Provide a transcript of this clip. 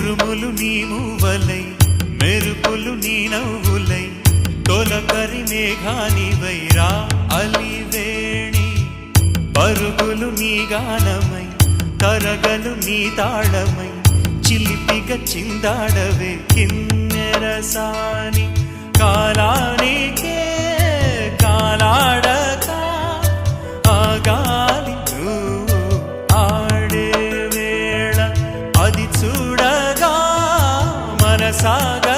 ఉరుములు నీ మూవలై మెరుపులు నీ నవ్వులై తొలకరి మేఘానివైరా అలివేణి పరుగులు నీ గానమై తరగలు నీ తాళమై చిలిపిగ చిందాడవే కిన్నెరసాని కాలానికే కాలాడక ఆగాలి నువ్వు ఆడే వేళ అది చూడగా మనసాగ